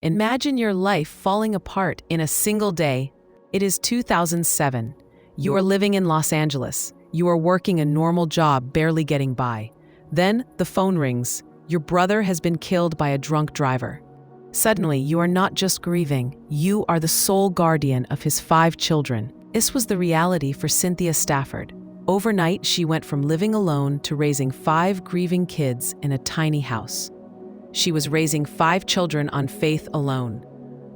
Imagine your life falling apart in a single day. It is 2007. You are living in Los Angeles. You are working a normal job, barely getting by. Then the phone rings. Your brother has been killed by a drunk driver. Suddenly, you are not just grieving, you are the sole guardian of his 5 children. This was the reality for Cynthia Stafford. Overnight, she went from living alone to raising 5 grieving kids in a tiny house. She was raising 5 children on faith alone.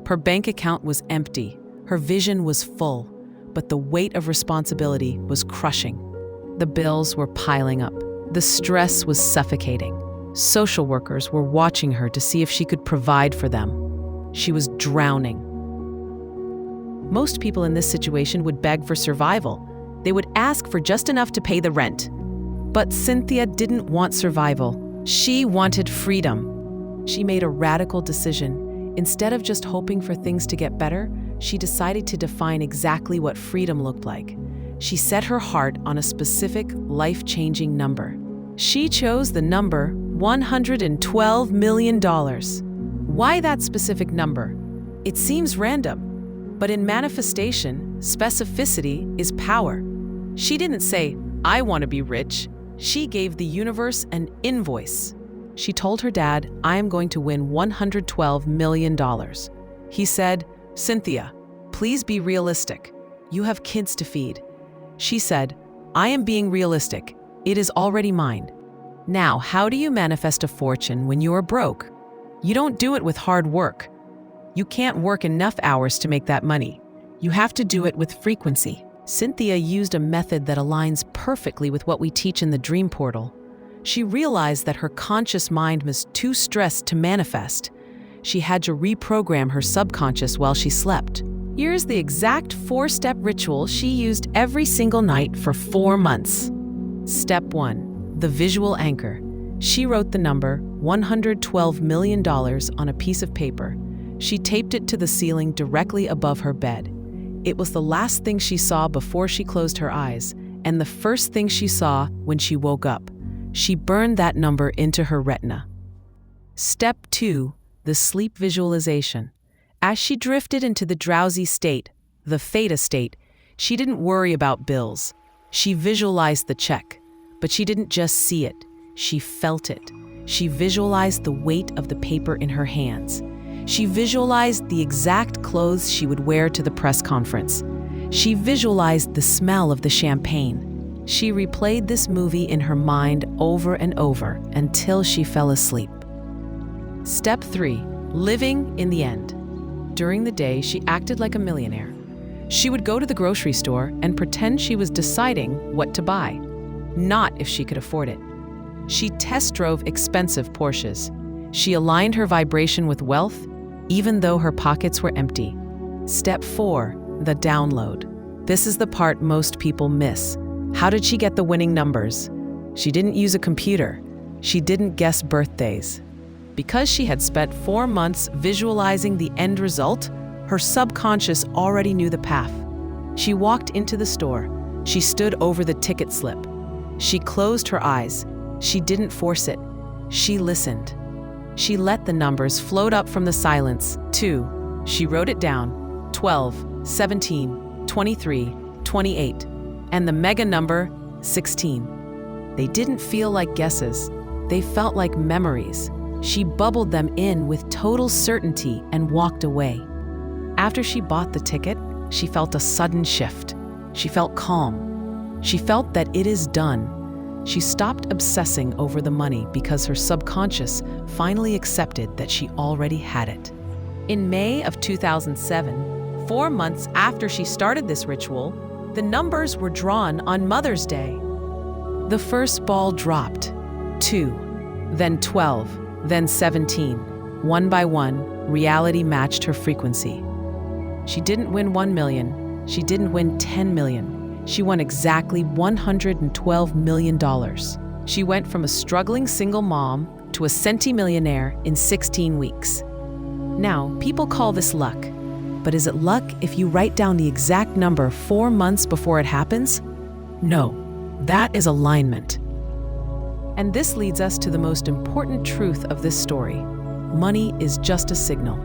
Her bank account was empty, her vision was full, but the weight of responsibility was crushing. The bills were piling up. The stress was suffocating. Social workers were watching her to see if she could provide for them. She was drowning. Most people in this situation would beg for survival. They would ask for just enough to pay the rent. But Cynthia didn't want survival. She wanted freedom. She made a radical decision. Instead of just hoping for things to get better, she decided to define exactly what freedom looked like. She set her heart on a specific, life-changing number. She chose the number $112 million. Why that specific number? It seems random, but in manifestation, specificity is power. She didn't say, "I want to be rich." She gave the universe an invoice. She told her dad, "I am going to win $112 million. He said, "Cynthia, please be realistic. You have kids to feed." She said, "I am being realistic. It is already mine." Now, how do you manifest a fortune when you are broke? You don't do it with hard work. You can't work enough hours to make that money. You have to do it with frequency. Cynthia used a method that aligns perfectly with what we teach in the Dream Portal. She realized that her conscious mind was too stressed to manifest. She had to reprogram her subconscious while she slept. Here's the exact 4-step ritual she used every single night for 4 months. Step 1. The visual anchor. She wrote the number $112 million on a piece of paper. She taped it to the ceiling directly above her bed. It was the last thing she saw before she closed her eyes, and the first thing she saw when she woke up. She burned that number into her retina. Step 2. The sleep visualization. As she drifted into the drowsy state, the theta state, she didn't worry about bills. She visualized the check. But she didn't just see it, she felt it. She visualized the weight of the paper in her hands. She visualized the exact clothes she would wear to the press conference. She visualized the smell of the champagne. She replayed this movie in her mind over and over until she fell asleep. Step 3. Living in the end. During the day, she acted like a millionaire. She would go to the grocery store and pretend she was deciding what to buy. Not if she could afford it. She test drove expensive Porsches. She aligned her vibration with wealth, even though her pockets were empty. Step 4. The download. This is the part most people miss. How did she get the winning numbers? She didn't use a computer. She didn't guess birthdays. Because she had spent 4 months visualizing the end result, her subconscious already knew the path. She walked into the store. She stood over the ticket slip. She closed her eyes. She didn't force it. She listened. She let the numbers float up from the silence. 2. She wrote it down. 12, 17, 23, 28. And the mega number, 16. They didn't feel like guesses. They felt like memories. She bubbled them in with total certainty and walked away. After she bought the ticket, she felt a sudden shift. She felt calm. She felt that it is done. She stopped obsessing over the money because her subconscious finally accepted that she already had it. In May of 2007, 4 months after she started this ritual, the numbers were drawn on Mother's Day. The first ball dropped. 2, then 12, then 17. One by one, reality matched her frequency. She didn't win 1 million. She didn't win 10 million. She won exactly $112 million. She went from a struggling single mom to a centimillionaire in 16 weeks. Now, people call this luck. But is it luck if you write down the exact number 4 months before it happens? No, that is alignment. And this leads us to the most important truth of this story. Money is just a signal.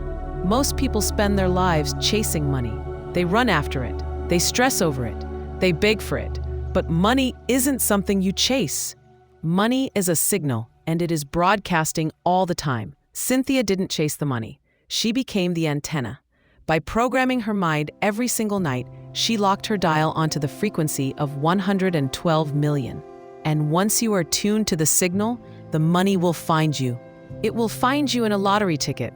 Most people spend their lives chasing money. They run after it. They stress over it. They beg for it. But money isn't something you chase. Money is a signal, and it is broadcasting all the time. Cynthia didn't chase the money. She became the antenna. By programming her mind every single night, she locked her dial onto the frequency of 112 million. And once you are tuned to the signal, the money will find you. It will find you in a lottery ticket.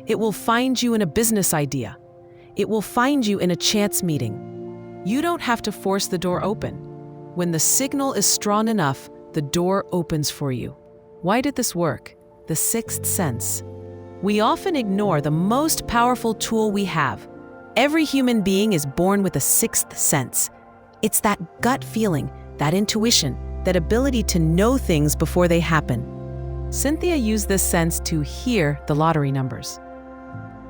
It will find you in a business idea. It will find you in a chance meeting. You don't have to force the door open. When the signal is strong enough, the door opens for you. Why did this work? The sixth sense. We often ignore the most powerful tool we have. Every human being is born with a sixth sense. It's that gut feeling, that intuition, that ability to know things before they happen. Cynthia used this sense to hear the lottery numbers.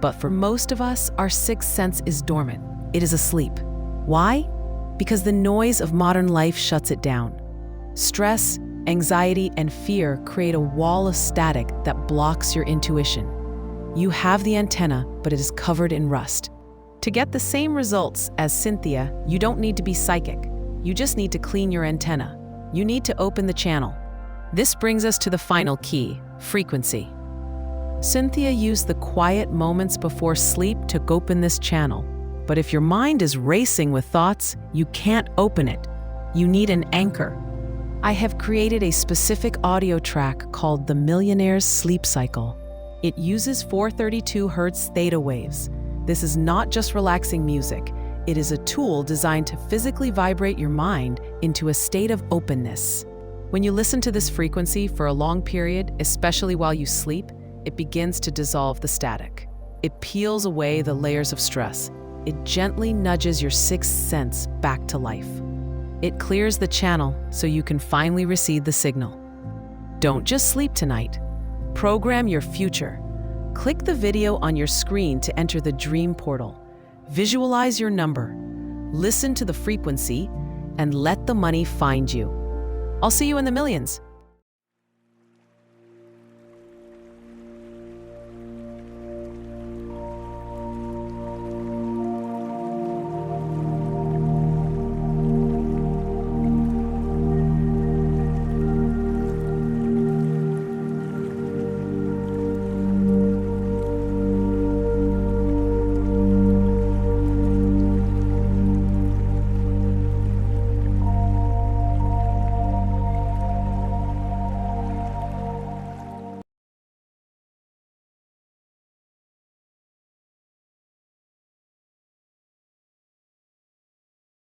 But for most of us, our sixth sense is dormant. It is asleep. Why? Because the noise of modern life shuts it down. Stress, anxiety, and fear create a wall of static that blocks your intuition. You have the antenna, but it is covered in rust. To get the same results as Cynthia, you don't need to be psychic. You just need to clean your antenna. You need to open the channel. This brings us to the final key, frequency. Cynthia used the quiet moments before sleep to open this channel. But if your mind is racing with thoughts, you can't open it. You need an anchor. I have created a specific audio track called the Millionaire's Sleep Cycle. It uses 432 Hz theta waves. This is not just relaxing music. It is a tool designed to physically vibrate your mind into a state of openness. When you listen to this frequency for a long period, especially while you sleep, it begins to dissolve the static. It peels away the layers of stress. It gently nudges your sixth sense back to life. It clears the channel so you can finally receive the signal. Don't just sleep tonight. Program your future. Click the video on your screen to enter the dream portal. Visualize your number. Listen to the frequency and let the money find you. I'll see you in the millions.